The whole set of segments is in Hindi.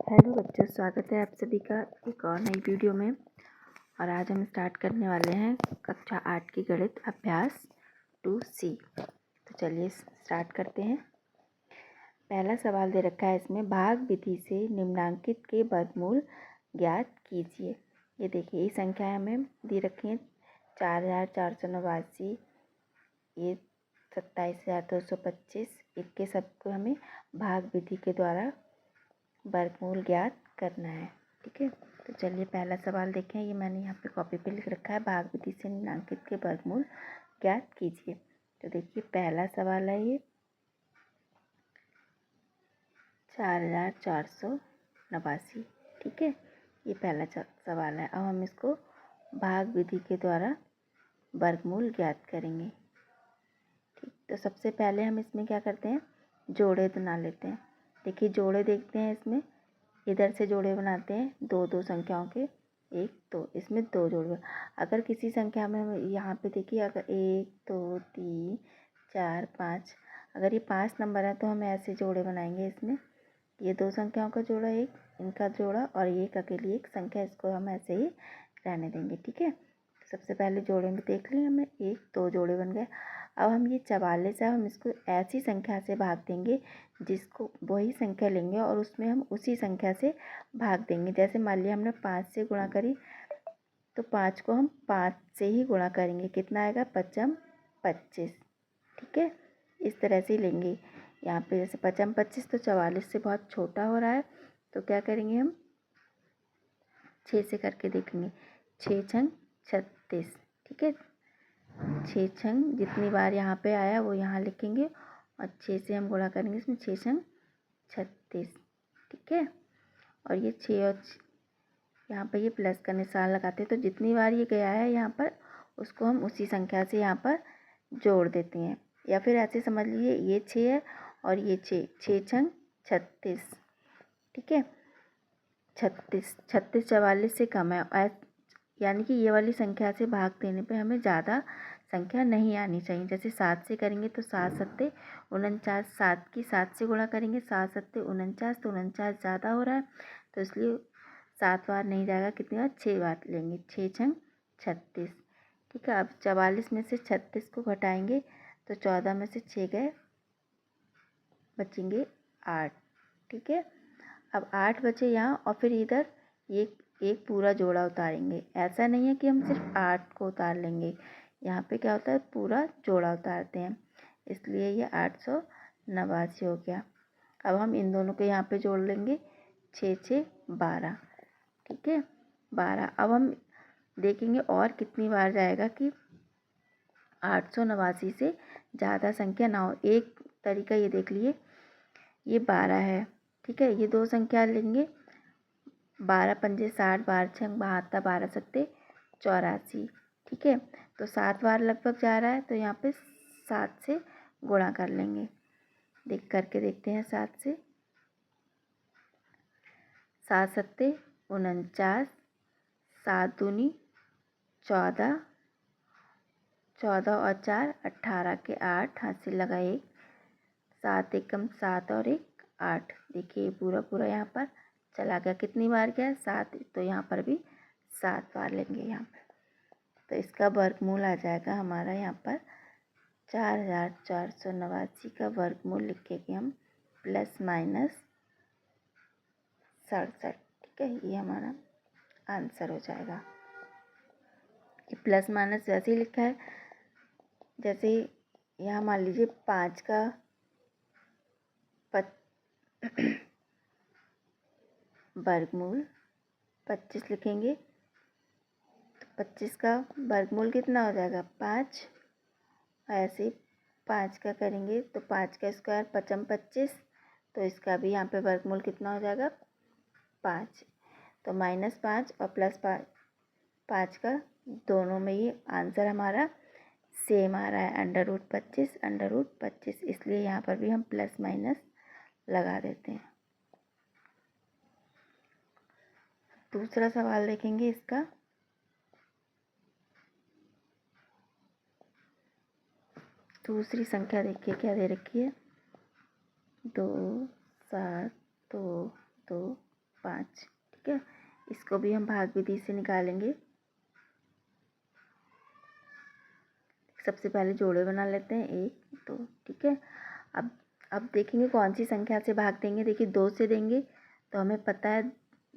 हेलो बच्चों, स्वागत है आप सभी का एक और नई वीडियो में। और आज हम स्टार्ट करने वाले हैं कक्षा 8 की गणित अभ्यास 2C। तो चलिए स्टार्ट करते हैं। पहला सवाल दे रखा है इसमें, भाग विधि से निम्नांकित के वर्गमूल ज्ञात कीजिए। ये देखिए, ये संख्या हमें दी रखी है 4489, ये 27225। इनके सबको हमें भाग विधि के द्वारा वर्गमूल ज्ञात करना है। ठीक है, तो चलिए पहला सवाल देखें। ये मैंने यहाँ पे कॉपी पे लिख रखा है, भाग विधि से निम्नांकित के वर्गमूल ज्ञात कीजिए। तो देखिए पहला सवाल है ये 4489। ठीक है, ये पहला सवाल है। अब हम इसको भाग विधि के द्वारा वर्गमूल ज्ञात करेंगे। ठीक, तो सबसे पहले हम इसमें क्या करते हैं, जोड़े बना लेते हैं। देखिए जोड़े देखते हैं, इसमें इधर से जोड़े बनाते हैं दो दो संख्याओं के, एक दो, इसमें दो जोड़े। अगर किसी संख्या में यहाँ पे देखिए, अगर 1 2 3 4 5, अगर ये 5 नंबर है तो हम ऐसे जोड़े बनाएंगे। इसमें ये दो संख्याओं का जोड़ा, एक इनका जोड़ा और एक अकेली एक संख्या, इसको हम ऐसे ही रहने देंगे। ठीक है, सबसे पहले जोड़े में देख लिए हमें, एक दो जोड़े बन गए। अब हम ये 44 है, हम इसको ऐसी संख्या से भाग देंगे जिसको वही संख्या लेंगे और उसमें हम उसी संख्या से भाग देंगे। जैसे मान लिया हमने 5 से गुणा करी, तो 5 को हम 5 से ही गुणा करेंगे। कितना आएगा, 5 25। ठीक है, इस तरह से ही लेंगे। यहाँ पे जैसे 5 25 तो 44 से बहुत छोटा हो रहा है, तो क्या करेंगे हम 6 से करके देखेंगे। 6 छंग 36। ठीक है, 6 छंग जितनी बार यहाँ पे आया वो यहाँ लिखेंगे और 6 से हम गुणा करेंगे इसमें, 6 छंग 36। ठीक है, और ये 6 और यहाँ पर ये प्लस का निशान लगाते हैं, तो जितनी बार ये गया है यहाँ पर उसको हम उसी संख्या से यहाँ पर जोड़ देते हैं। या फिर ऐसे समझ लीजिए, ये 6 है और ये 6, 6 छंग 36। ठीक है, 36 44 से कम है, यानी कि ये वाली संख्या से भाग देने पे हमें ज़्यादा संख्या नहीं आनी चाहिए। जैसे 7 से करेंगे तो 7 सत्ते 49, 7 की 7 से गुणा करेंगे, 7 सत्ते 49, तो 49 ज़्यादा हो रहा है, तो इसलिए 7 बार नहीं जाएगा, कितनी बार, 6 बार लेंगे। 6 छंग 36। ठीक है, अब 44 में से 36 को घटाएंगे तो 14 में से 6 गए, बचेंगे 8। ठीक है, अब 8 बचे यहाँ और फिर इधर एक पूरा जोड़ा उतारेंगे। ऐसा नहीं है कि हम सिर्फ 8 को उतार लेंगे, यहाँ पे क्या होता है, पूरा जोड़ा उतारते हैं, इसलिए ये 889 हो गया। अब हम इन दोनों को यहाँ पे जोड़ लेंगे, 6 6 12। ठीक है, 12। अब हम देखेंगे और कितनी बार जाएगा कि 889 से ज़्यादा संख्या ना हो। एक तरीका ये देख लिए, ये 12 है। ठीक है, ये दो संख्या लेंगे, 12 पंजे 60, 12 छंग 72, 12 सत्ते 84। ठीक है, तो 7 बार लगभग जा रहा है, तो यहाँ पे 7 से गुणा कर लेंगे। करके देखते हैं, 7 से, 7 सत्ते 49, 7 दूनी 14, 14 और 4 18 के 8, हाथ से लगा 1, 7 एकम 7 और 1 8। देखिए पूरा यहाँ पर चला गया। कितनी बार गया, 7, तो यहाँ पर भी 7 बार लेंगे यहाँ पर। तो इसका वर्गमूल आ जाएगा हमारा यहाँ पर 4489 का वर्गमूल लिखेंगे हम +- 67। ठीक है, ये हमारा आंसर हो जाएगा। ये प्लस माइनस वैसे ही लिखा है, जैसे यहाँ मान लीजिए 5 का वर्गमूल 25 लिखेंगे, तो 25 का वर्गमूल कितना हो जाएगा, 5। ऐसे 5 का करेंगे तो 5 का स्क्वायर 5 25, तो इसका भी यहाँ पे वर्गमूल कितना हो जाएगा, 5। तो -5 और +5 का दोनों में ही आंसर हमारा सेम आ रहा है, √25 √25, इसलिए यहाँ पर भी हम प्लस माइनस लगा देते हैं। दूसरा सवाल देखेंगे इसका। दूसरी संख्या देखिए क्या दे रखी है, 2 7 2 2 5। ठीक है, इसको भी हम भाग विधि से निकालेंगे। सबसे पहले जोड़े बना लेते हैं, 1 2। ठीक है, अब देखेंगे कौन सी संख्या से भाग देंगे। देखिए 2 से देंगे तो हमें पता है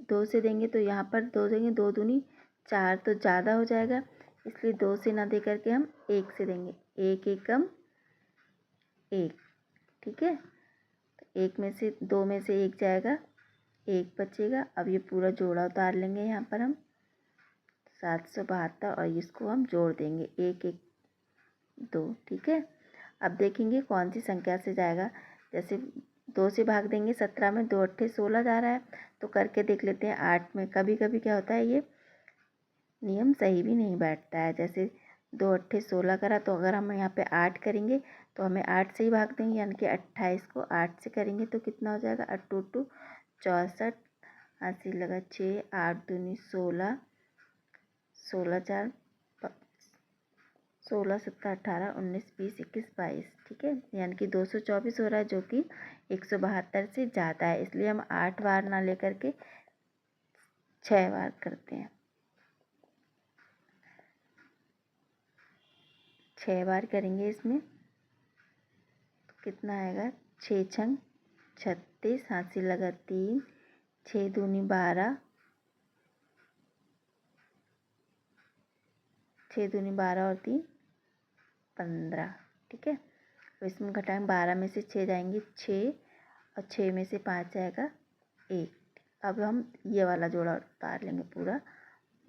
2 से देंगे तो यहाँ पर 2 देंगे, 2 दूनी 4 तो ज़्यादा हो जाएगा, इसलिए 2 से ना दे करके हम 1 से देंगे। 1 एकम 1। ठीक है, तो 1 में से 2 में से 1 जाएगा, 1 बचेगा। अब ये पूरा जोड़ा उतार लेंगे यहाँ पर हम 772 और इसको हम जोड़ देंगे 1 1 2। ठीक है, अब देखेंगे कौन सी संख्या से जाएगा। जैसे 2 से भाग देंगे 17 में, 2 अट्ठे 16 जा रहा है, तो करके देख लेते हैं 8 में। कभी कभी क्या होता है, ये नियम सही भी नहीं बैठता है। जैसे 2 अट्ठे 16 करा, तो अगर हम यहाँ पे 8 करेंगे तो हमें 8 से ही भाग देंगे, यानी कि 28 को 8 से करेंगे तो कितना हो जाएगा, 8 2 64, 80 लगा 6, 8 दूनी 16, 16 4 16 17 18 19 20 21 22। ठीक है, यानी कि 224 हो रहा है, जो कि 172 से ज़्यादा है, इसलिए हम 8 बार ना लेकर के 6 बार करते हैं। 6 बार करेंगे इसमें तो कितना आएगा, 6 छंग 36, हाथ लगा 3, 6 दूनी 12, 6 दूनी 12 और 3 15। ठीक है, तो इसमें घटाएंगे, 12 में से 6 जाएंगे 6 और 6 में से 5 जाएगा 1। अब हम ये वाला जोड़ा उतार लेंगे पूरा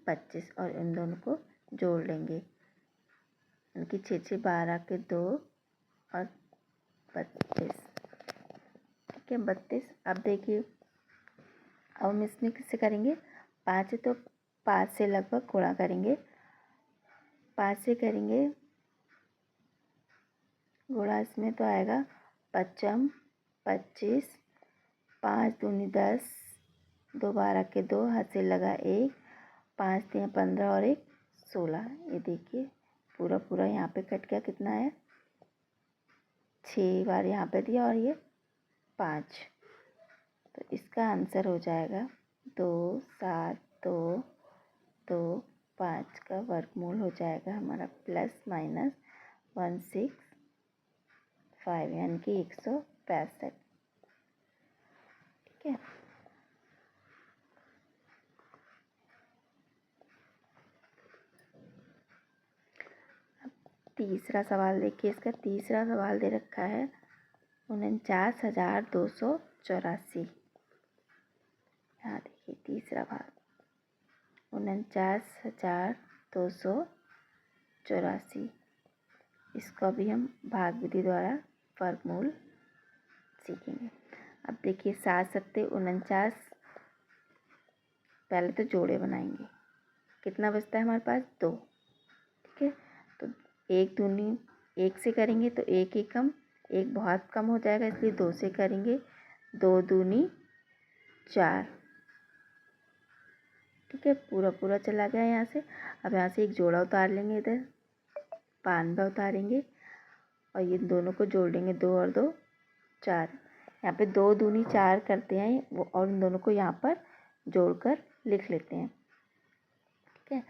25 और इन दोनों को जोड़ लेंगे, यानी कि 6 6 12 के 2 और 32। ठीक है, 32। अब देखिए, अब हम इसमें किससे करेंगे, 5 है तो 5 से लगभग गुणा करेंगे, 5 से करेंगे गुणा, इसमें तो आएगा 5 25, 5 दूनी 10, 2 12 के 2, हाथ से लगा 1, 5 3 15 और 1 16। ये देखिए पूरा पूरा यहाँ पे कट गया, कितना है 6 बार यहाँ पे दिया और ये 5। तो इसका आंसर हो जाएगा 2 7 2 2 5 का वर्गमूल हो जाएगा हमारा ±165, यानी कि 165। ठीक है, अब तीसरा सवाल देखिए। इसका तीसरा सवाल दे रखा है 49,284। यहाँ देखिए तीसरा भाग 49,284। इसको भी हम भाग विधि द्वारा वर्गमूल सीखेंगे। अब देखिए 7 सत्ते 49, पहले तो जोड़े बनाएंगे, कितना बचता है हमारे पास 2। ठीक है, तो 1 दूनी 1 से करेंगे तो 1 एकम 1 बहुत कम हो जाएगा, इसलिए 2 से करेंगे, 2 दूनी 4। ठीक है, पूरा पूरा चला गया यहाँ से। अब यहाँ से एक जोड़ा उतार लेंगे, इधर 92 उतारेंगे और ये दोनों को जोड़ लेंगे, 2 और 2 4। यहाँ पे 2 दूनी 4 करते हैं वो, और इन दोनों को यहाँ पर जोड़कर लिख लेते हैं। ठीक है,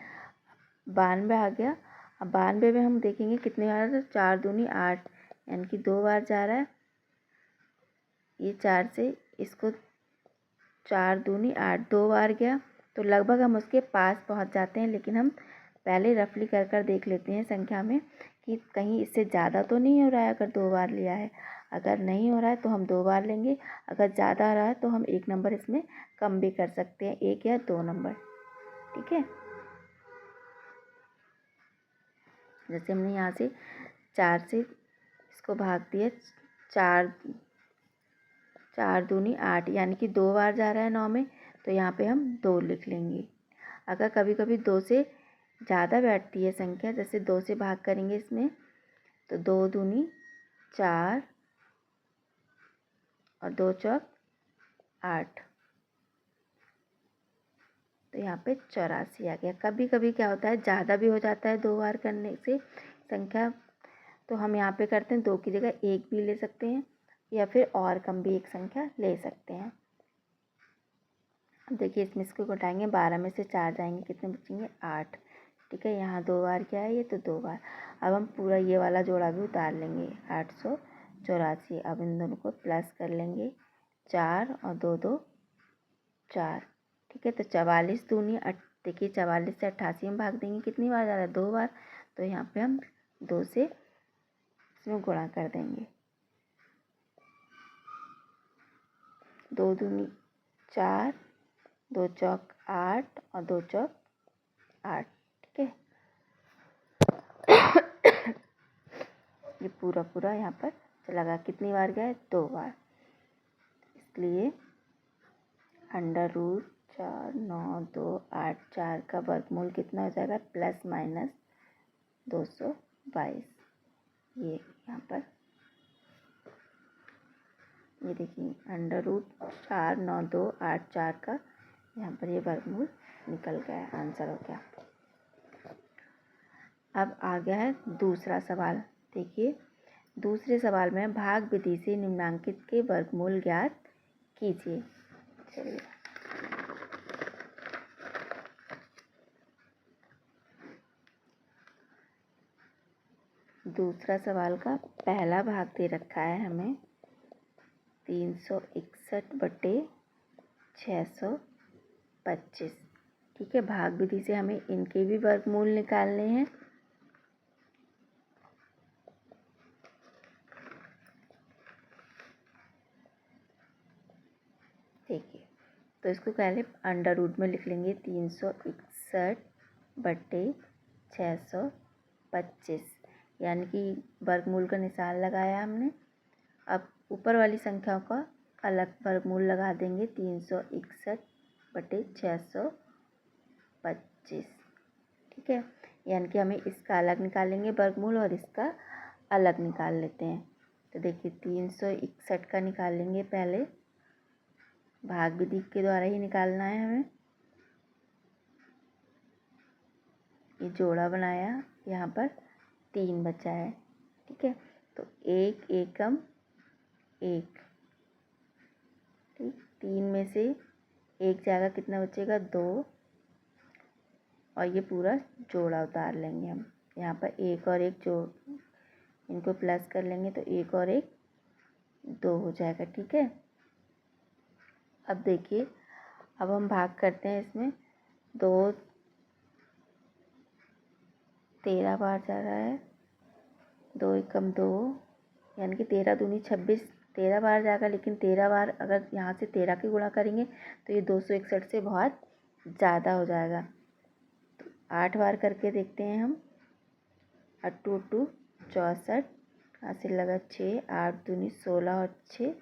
92 आ गया। अब 92 में हम देखेंगे कितने बार, तो 4 दूनी 8, यानी कि 2 बार जा रहा है। ये 4 से इसको 4 दूनी 8 2 बार गया, तो लगभग हम उसके पास पहुंच जाते हैं। लेकिन हम पहले रफली कर देख लेते हैं संख्या में कि कहीं इससे ज़्यादा तो नहीं हो रहा है। अगर 2 बार लिया है, अगर नहीं हो रहा है तो हम 2 बार लेंगे, अगर ज़्यादा आ रहा है तो हम 1 नंबर इसमें कम भी कर सकते हैं, 1 या 2 नंबर। ठीक है, जैसे हमने यहाँ से 4 से इसको भाग दिया, 4 दूनी 8, यानी कि 2 बार जा रहा है 9 में, तो यहाँ पे हम 2 लिख लेंगे। अगर कभी कभी 2 से ज़्यादा बैठती है संख्या, जैसे 2 से भाग करेंगे इसमें, तो 2 दूनी 4 और 2 चौक 8, तो यहाँ पे 84 आ गया। कभी कभी क्या होता है, ज़्यादा भी हो जाता है 2 बार करने से संख्या, तो हम यहाँ पे करते हैं 2 की जगह 1 भी ले सकते हैं, या फिर और कम भी एक संख्या ले सकते हैं। देखिए इसमें इसको घटाएंगे, 12 में से 4 जाएंगे, कितने बचेंगे 8। ठीक है, यहाँ 2 बार क्या है ये, तो 2 बार। अब हम पूरा ये वाला जोड़ा भी उतार लेंगे, 884। अब इन दोनों को प्लस कर लेंगे, 4 और 2 2 4। ठीक है, तो 44 दूनी देखिए 44 से 88 में भाग देंगे, कितनी बार जा रहा है, 2 बार। तो यहाँ पे हम 2 से इसमें गुणा कर देंगे, 2 दूनी 4, 2 चौक 8 और 2 चौक 8। ठीक है, ये पूरा यहाँ पर चला गया, कितनी बार गया है, 2 बार। इसलिए √4 9 2 8 4 का वर्गमूल कितना हो जाएगा, ± 222। ये यहाँ पर ये देखिए √4 9 2 8 4 का यहाँ पर ये वर्गमूल निकल गया, आंसर हो गया। अब आ गया है दूसरा सवाल। देखिए दूसरे सवाल में भाग विधि से निम्नांकित के वर्गमूल ज्ञात कीजिए। चलिए दूसरा सवाल का पहला भाग दे रखा है हमें 361/625। ठीक है, भाग विधि से हमें इनके भी वर्गमूल निकालने हैं। देखिए तो इसको पहले अंडर रूट में लिख लेंगे, 361/625, यानी कि वर्गमूल का निशान लगाया हमने। अब ऊपर वाली संख्याओं का अलग वर्गमूल लगा देंगे, 361/625। ठीक है, यानी कि हमें इसका अलग निकालेंगे वर्गमूल और इसका अलग निकाल लेते हैं। तो देखिए 361 का निकालेंगे, पहले भाग विधि के द्वारा ही निकालना है हमें। ये जोड़ा बनाया, यहाँ पर 3 बचा है। ठीक है, तो 1 एकम 1। ठीक, 3 में से 1 जाएगा, कितना बचेगा 2, और ये पूरा जोड़ा उतार लेंगे हम। यहाँ पर 1 और 1 जोड़, इनको प्लस कर लेंगे तो 1 और 1 2 हो जाएगा। ठीक है, अब देखिए अब हम भाग करते हैं इसमें, 2 13 बार जा रहा है, 2 एकम 2, यानी कि 13 दूनी 26, 13 बार जाएगा। लेकिन 13 बार अगर यहाँ से 13 की गुणा करेंगे तो ये 261 से बहुत ज़्यादा हो जाएगा। तो 8 बार करके देखते हैं हम, 8 2 2 64, यहाँ से लगा 6, 8 दूनी 16 और 6।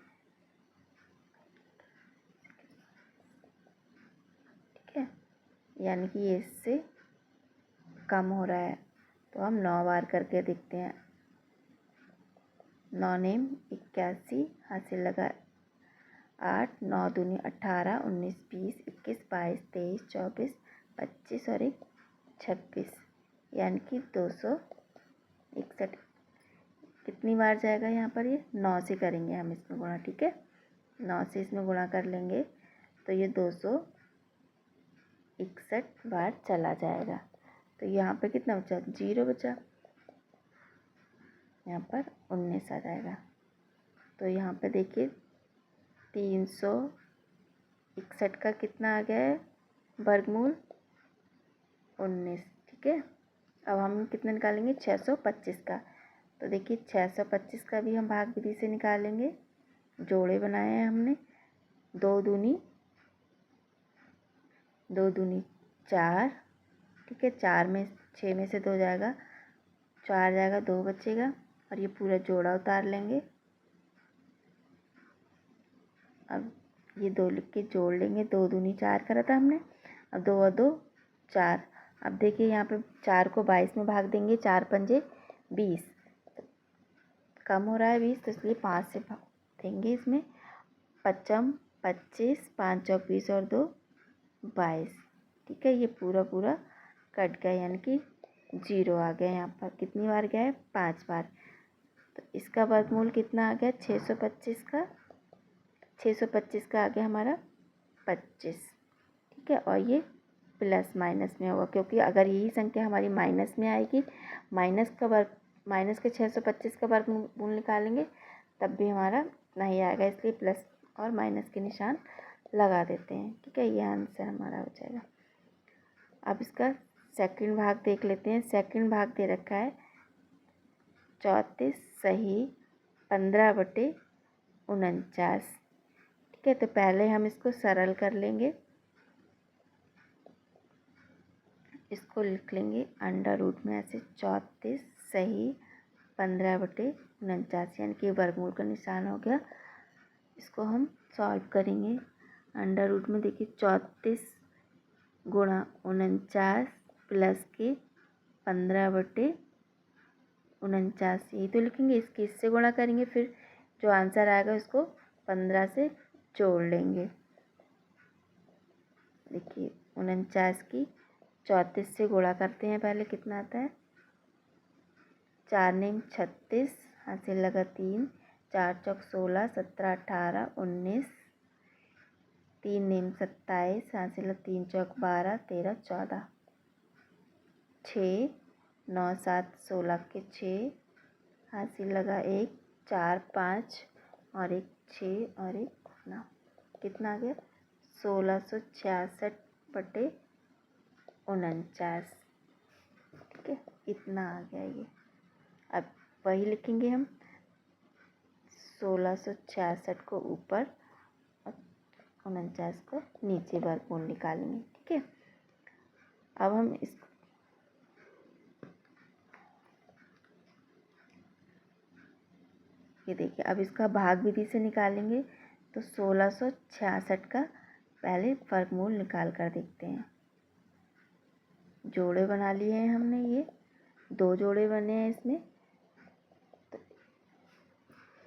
ठीक है, यानी कि ये इससे कम हो रहा है। तो हम 9 बार करके देखते हैं, 9 नेम 81, हाथ से लगा 8, 9 दूनी 18, 19 20 21 22 23 24 25 और 1 26, यानी कि 261। कितनी बार जाएगा यहाँ पर, ये 9 से करेंगे हम इसमें गुणा। ठीक है, 9 से इसमें गुणा कर लेंगे तो ये 261 बार चला जाएगा। तो यहाँ पर कितना बचा, 0 बचा, यहाँ पर 19 आ जाएगा। तो यहाँ पे देखिए 361 का कितना आ गया है वर्गमूल, 19। ठीक है, अब हम कितना निकालेंगे, 625 का। तो देखिए 625 का भी हम भाग विधि से निकालेंगे। जोड़े बनाए हैं हमने, 2 दूनी 4। ठीक है, 4 में 6 में से 2 जाएगा, 4 जाएगा, 2 बचेगा, और ये पूरा जोड़ा उतार लेंगे। अब ये 2 लिख के जोड़ लेंगे, 2 दूनी 4 करा था हमने, अब 2 और 2 4। अब देखिए यहाँ पे 4 को 22 में भाग देंगे, 4 पंजे 20, कम हो रहा है 20, तो इसलिए 5 से भाग देंगे इसमें। 5 25, 5 चौक 20 और 2 22। ठीक है, ये पूरा कट गया, यानी कि 0 आ गया। यहाँ पर कितनी बार गया है, 5 बार। तो इसका वर्गमूल कितना आ गया, 625 का। 625 का आ गया हमारा 25। ठीक है। और ये प्लस माइनस में होगा, क्योंकि अगर यही संख्या हमारी माइनस में आएगी, माइनस के 625 का वर्गमूल निकालेंगे तब भी हमारा नहीं आएगा, इसलिए प्लस और माइनस के निशान लगा देते हैं। ठीक है, ये आंसर हमारा हो जाएगा। अब इसका सेकंड भाग देख लेते हैं। सेकंड भाग दे रखा है 34 सही 15/49। ठीक है, तो पहले हम इसको सरल कर लेंगे। इसको लिख लेंगे अंडर रूट में ऐसे 34 सही 15/49, यानी कि वर्गमूल का निशान हो गया। इसको हम सॉल्व करेंगे। अंडर रूट में देखिए 34 गुणा 49 प्लस के 15/49, यही तो लिखेंगे। इसके इससे गुणा करेंगे, फिर जो आंसर आएगा उसको 15 से जोड़ लेंगे। देखिए 49 की 34 से गुणा करते हैं, पहले कितना आता है 4 नेम 36, हासिल लगा 3, 4 चौक 16, 17 18 19, 3 नेम 27, हासिल लगा 3 चौक 12, 13 14, 6 9 7 16 के 6, हासिल लगा 1 4 5 और 1 6 और 1 9, कितना आ गया 1666/49। ठीक है, इतना आ गया ये। अब वही लिखेंगे हम, 1666 को ऊपर और 49 को नीचे वर्गमूल निकालेंगे। ठीक है, अब हम इसको ये देखिए, अब इसका भाग विधि से निकालेंगे। तो 1666 का पहले वर्गमूल निकाल कर देखते हैं। जोड़े बना लिए हैं हमने, ये 2 जोड़े बने हैं इसमें, तो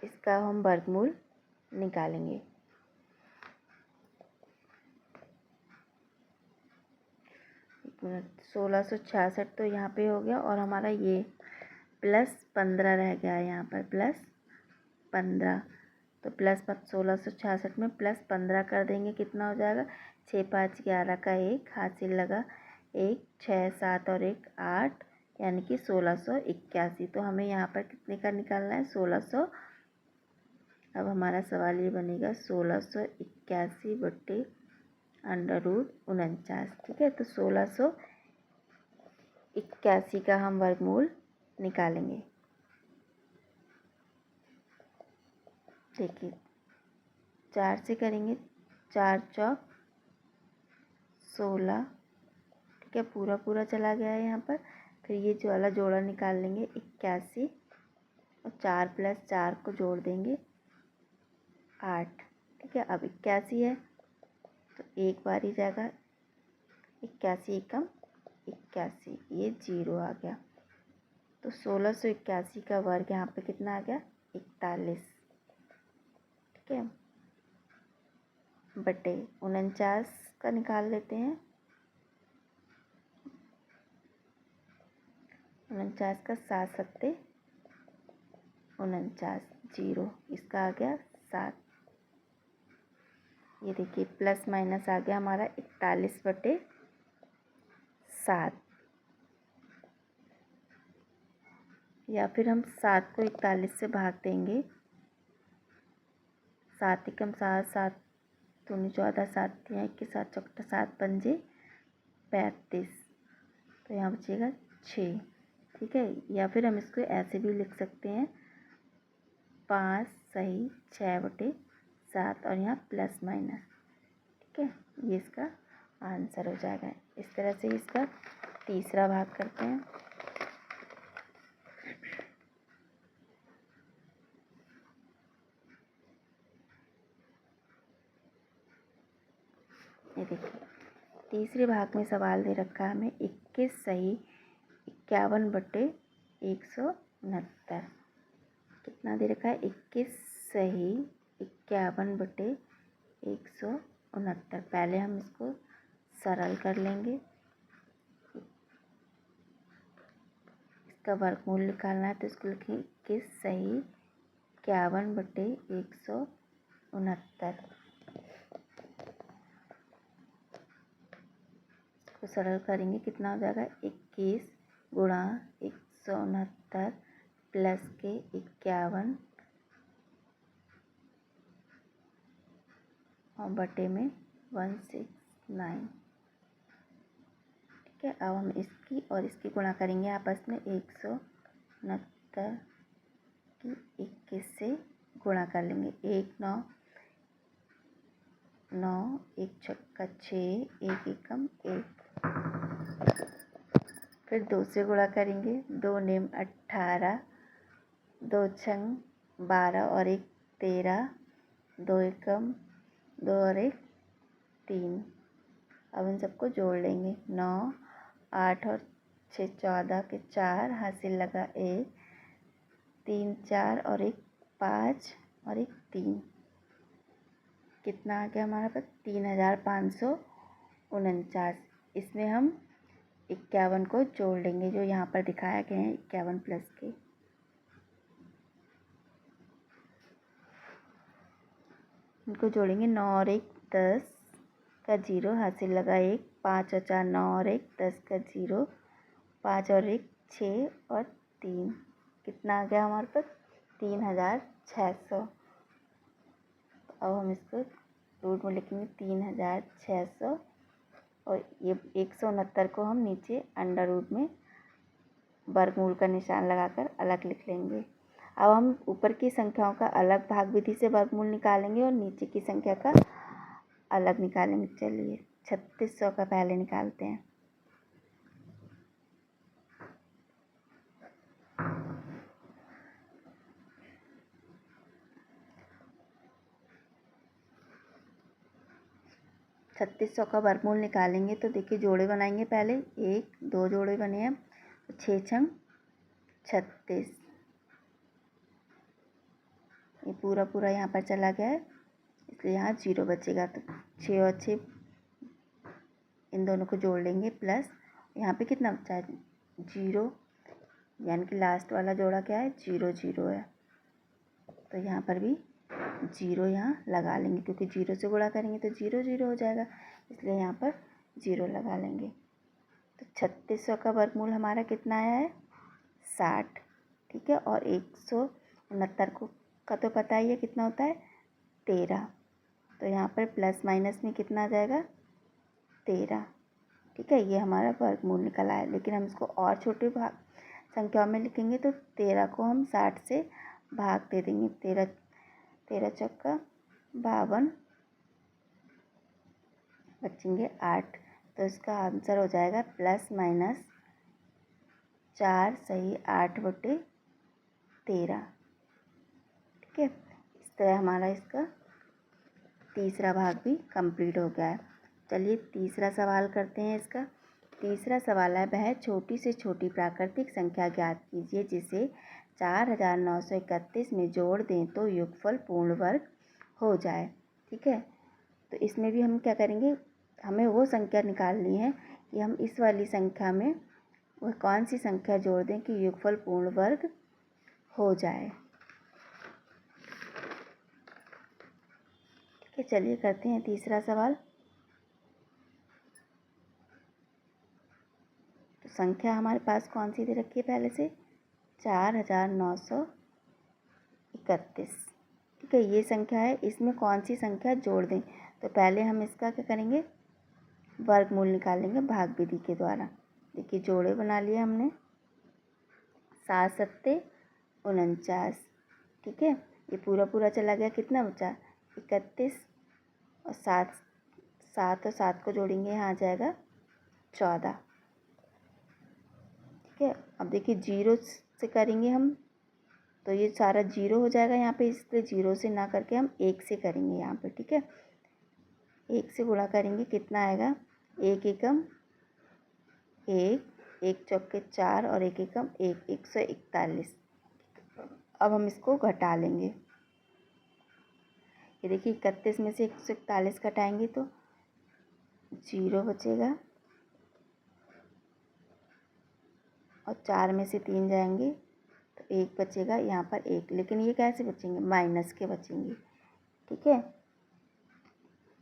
इसका हम वर्गमूल निकालेंगे। एक मिनट, 1666 तो यहाँ पे हो गया, और हमारा ये प्लस 15 रह गया है यहाँ पर, प्लस 15। तो प्लस 1666 में प्लस 15 कर देंगे, कितना हो जाएगा 6 5 11 का 1, हासिल लगा 1 6 7 और 1 8, यानी कि 1681। तो हमें यहाँ पर कितने का निकालना है 1600। अब हमारा सवाल ये बनेगा 1681/√49। ठीक है, तो 1681 का हम वर्गमूल निकालेंगे। देखिए 4 से करेंगे, 4 चौक 16। ठीक है, पूरा पूरा चला गया है यहाँ पर। फिर ये जो वाला जोड़ा निकाल लेंगे 81, और 4 + 4 को जोड़ देंगे 8। ठीक है, अब 81 है तो एक बार ही जाएगा, 81 एकम 81, ये 0 आ गया। तो 1681 का वर्ग यहाँ पे कितना आ गया 41। ठीक है, बटे 49 का निकाल लेते हैं। 49 का 7 7 49, 0, इसका आ गया 7। ये देखिए प्लस माइनस आ गया हमारा 41/7, या फिर हम 7 को 41 से भाग देंगे। 7 एकम 7, 7 दूनी 14, 7 तिया 21, 7 चौकटा 7 पंजे 35, तो यहाँ बचेगा 6। ठीक है, या फिर हम इसको ऐसे भी लिख सकते हैं 5 सही 6/7, और यहाँ प्लस माइनस। ठीक है, ये इसका आंसर हो जाएगा। इस तरह से इसका तीसरा भाग करते हैं। ये देखिए तीसरे भाग में सवाल दे रखा है हमें 21 सही 51/169। कितना दे रखा है 21 सही 51/169। पहले हम इसको सरल कर लेंगे। इसका वर्गमूल निकालना है, तो इसको लिखें 21 सही 51/169। तो सरल करेंगे, कितना हो जाएगा 21 गुणा 169 प्लस के 51 और बटे में 169। ठीक है, अब हम इसकी और इसकी गुणा करेंगे आपस में। 169 की 21 से गुणा कर लेंगे। 1 9 9, 1 छक्का 6, 1 एकम 1। फिर 2 से गुणा करेंगे। 2 नेम 18, 2 छंग 12 और 1 13, 2 एकम 2 और 1 3। अब इन सबको जोड़ लेंगे। 9 8 और 6 14 के 4, हासिल लगा 1 3 4 और 1 5 और 1 3। कितना आ गया हमारा पास 3549। इसमें हम 51 को जोड़ लेंगे जो यहाँ पर दिखाया गया है 51 प्लस के। इनको जोड़ेंगे। 9 और 1 10 का 0, हासिल लगा 1 5 और 4 9 और 1 10 का 0, 5 और 1 6 और 3। कितना आ गया हमारे पास 3600। अब हम इसको रूट में लिखेंगे 3600 और ये 169 को हम नीचे अंडर रूट में वर्गमूल का निशान लगाकर अलग लिख लेंगे। अब हम ऊपर की संख्याओं का अलग भाग विधि से वर्गमूल निकालेंगे और नीचे की संख्या का अलग निकालेंगे। चलिए 3600 का पहले निकालते हैं। छत्तीस सौ का वर्गमूल निकालेंगे तो देखिए जोड़े बनाएंगे। पहले 1 2 जोड़े बने हैं तो 6 छंग 36। ये पूरा पूरा यहाँ पर चला गया है इसलिए यहाँ 0 बचेगा। तो 6 और 6 इन दोनों को जोड़ लेंगे प्लस यहाँ पे कितना बचा है 0, यानी कि लास्ट वाला जोड़ा क्या है 0 0 है। तो यहाँ पर भी 0 यहाँ लगा लेंगे क्योंकि 0 से गुणा करेंगे तो 0 0 हो जाएगा, इसलिए यहाँ पर 0 लगा लेंगे। तो 3600 का वर्गमूल हमारा कितना आया है 60। ठीक है, और 169 को का तो पता ही है कितना होता है 13। तो यहाँ पर प्लस माइनस में कितना आ जाएगा 13। ठीक है, ये हमारा वर्गमूल निकल आया। लेकिन हम इसको और छोटे भाग संख्याओं में लिखेंगे तो 13 को हम 60 से भाग दे देंगे। 13 चौका 52, बचेंगे 8। तो इसका आंसर हो जाएगा प्लस माइनस 4 सही 8 बटे 13। ठीक है, इस तरह हमारा इसका तीसरा भाग भी कंप्लीट हो गया है। चलिए तीसरा सवाल करते हैं इसका। तीसरा सवाल है, वह छोटी से छोटी प्राकृतिक संख्या ज्ञात कीजिए जिसे 4931 में जोड़ दें तो योगफल पूर्ण वर्ग हो जाए। ठीक है, तो इसमें भी हम क्या करेंगे, हमें वो संख्या निकालनी है कि हम इस वाली संख्या में वह कौन सी संख्या जोड़ दें कि योगफल पूर्ण वर्ग हो जाए। ठीक है, चलिए करते हैं तीसरा सवाल। तो संख्या हमारे पास कौन सी दे रखी है पहले से 4931। ठीक है, ये संख्या है, इसमें कौन सी संख्या जोड़ दें। तो पहले हम इसका क्या करेंगे वर्गमूल निकालेंगे भाग विधि के द्वारा। देखिए जोड़े बना लिया हमने 7 सत्ते 49। ठीक है, ये पूरा पूरा चला गया, कितना बचा 31 और 7 और 7 को जोड़ेंगे यहाँ आ जाएगा 14। ठीक है, अब देखिए 0 से करेंगे हम तो ये सारा 0 हो जाएगा यहाँ पे, इसलिए 0 से ना करके हम 1 से करेंगे यहाँ पे। ठीक है, 1 से गुणा करेंगे कितना आएगा 1 एकम 1, 1 चौके 4 और 1 एकम 1, 141। अब हम इसको घटा लेंगे। ये देखिए 31 में से 141 घटाएंगे तो 0 बचेगा और 4 में से 3 जाएंगे तो 1 बचेगा यहाँ पर 1। लेकिन ये कैसे बचेंगे माइनस के बचेंगे। ठीक है,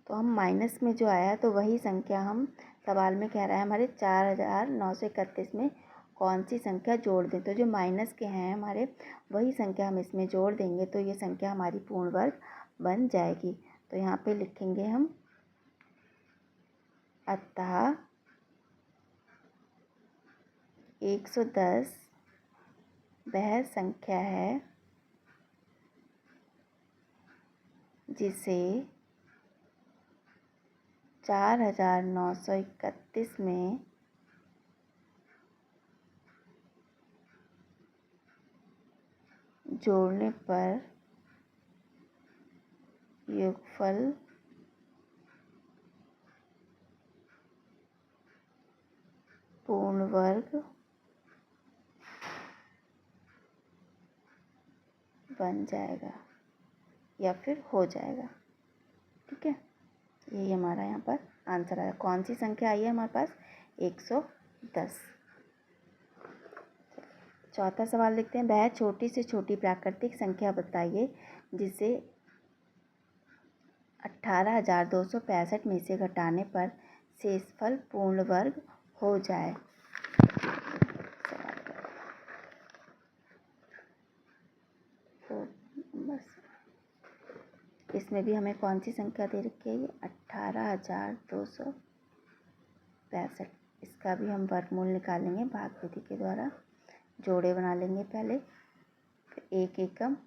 तो हम माइनस में जो आया तो वही संख्या हम सवाल में कह रहा है हमारे 4931 में कौन सी संख्या जोड़ दें। तो जो माइनस के हैं हमारे वही संख्या हम इसमें जोड़ देंगे तो ये संख्या हमारी पूर्ण वर्ग बन जाएगी। तो यहाँ पे लिखेंगे हम अतः 110 वह संख्या है जिसे 4931 में जोड़ने पर योगफल पूर्ण वर्ग बन जाएगा या फिर हो जाएगा। ठीक है, यही हमारा यहाँ पर आंसर आया। कौन सी संख्या आई है हमारे पास? 110। चौथा सवाल लिखते हैं, वह छोटी से छोटी प्राकृतिक संख्या बताइए जिसे 18,265 में से घटाने पर शेषफल पूर्ण वर्ग हो जाए। तो बस इसमें भी हमें कौन सी संख्या दे रखी है? ये 18,265। इसका भी हम वर्गमूल निकालेंगे भाग विधि के द्वारा। जोड़े बना लेंगे पहले, फिर एक एकम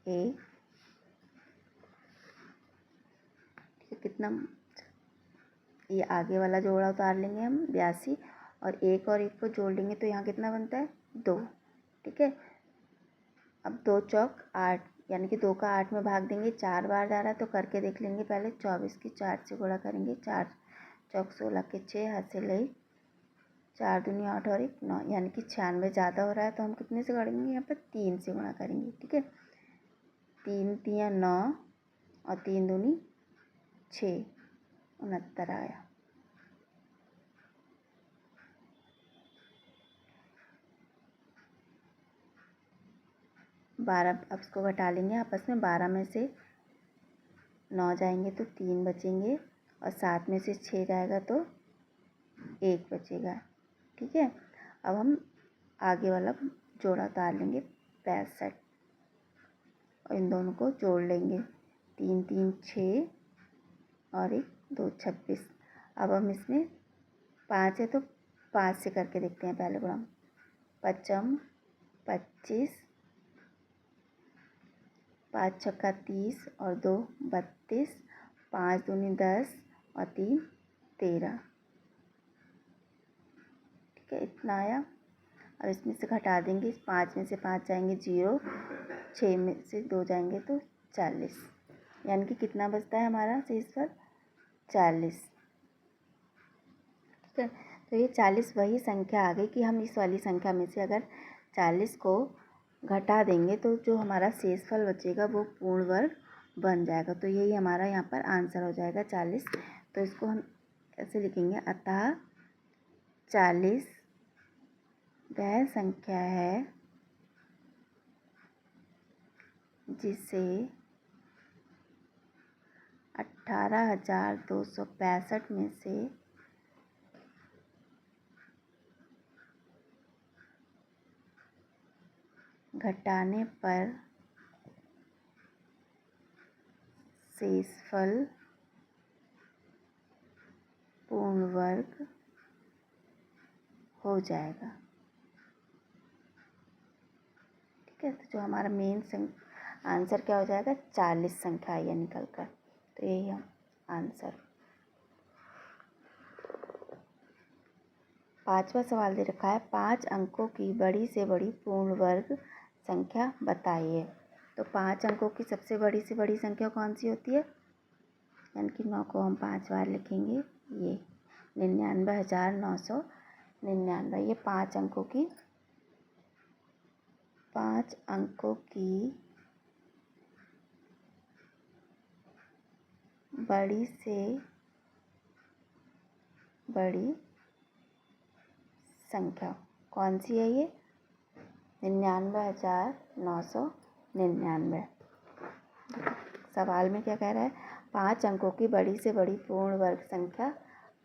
एक, कितना ये आगे वाला जोड़ा उतार लेंगे हम 82 और एक को जोड़ लेंगे तो यहाँ कितना बनता है? 2। ठीक है, अब 2 चौक 8 यानी कि 2 का 8 में भाग देंगे, 4 बार जा रहा है तो करके देख लेंगे पहले। 24 की 4 से गुणा करेंगे, 4 चौक 16 के 6 हाथ से ले, 4 दूनी 8 और 1 9 यानी कि 96 ज़्यादा हो रहा है तो हम कितने से करेंगे? यहाँ पर 3 से गुणा करेंगे। ठीक है, 3 तियाँ 9 और 3 दूनी 6, 69 आया। बारह, अब इसको घटा लेंगे आपस में। 12 में से 9 जाएंगे तो 3 बचेंगे और 7 में से 6 जाएगा तो 1 बचेगा। ठीक है, अब हम आगे वाला जोड़ा उतार लेंगे 65 और इन दोनों को जोड़ लेंगे, 3 3 6 और 1 2 26। अब हम इसमें 5 है तो 5 से करके देखते हैं पहले गुणा। 55 25, 5 छक्का 30 और 2 32, 5 दूनी 10 और 3 13। ठीक है, इतना आया। अब इसमें से घटा देंगे, 5 में से 5 जाएंगे 0, 6 में से 2 जाएंगे तो 40, यानी कि कितना बचता है हमारा शेषफल? 40। ठीक है, तो ये 40 वही संख्या आ गई कि हम इस वाली संख्या में से अगर 40 को घटा देंगे तो जो हमारा शेषफल बचेगा वो पूर्ण वर्ग बन जाएगा। तो यही हमारा यहाँ पर आंसर हो जाएगा 40। तो इसको हम ऐसे लिखेंगे, अतः 40 वह संख्या है जिसे 18,265 में से घटाने पर शेषफल पूर्ण वर्ग हो जाएगा। ठीक है, तो जो हमारा मेन आंसर क्या हो जाएगा? 40 संख्या आई है निकल कर। तो यही हम आंसर। 5वां सवाल दे रखा है, 5 अंकों की बड़ी से बड़ी पूर्ण वर्ग संख्या बताइए। तो 5 अंकों की सबसे बड़ी से बड़ी संख्या कौन सी होती है? यानी कि 9 को हम 5 बार लिखेंगे, ये 99,999। ये 5 अंकों की बड़ी से बड़ी संख्या कौन सी है? ये 99,999। सवाल में क्या कह रहा है? 5 अंकों की बड़ी से बड़ी पूर्ण वर्ग संख्या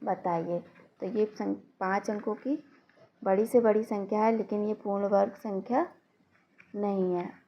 बताइए। तो ये 5 अंकों की बड़ी से बड़ी संख्या है, लेकिन ये पूर्ण वर्ग संख्या नहीं है।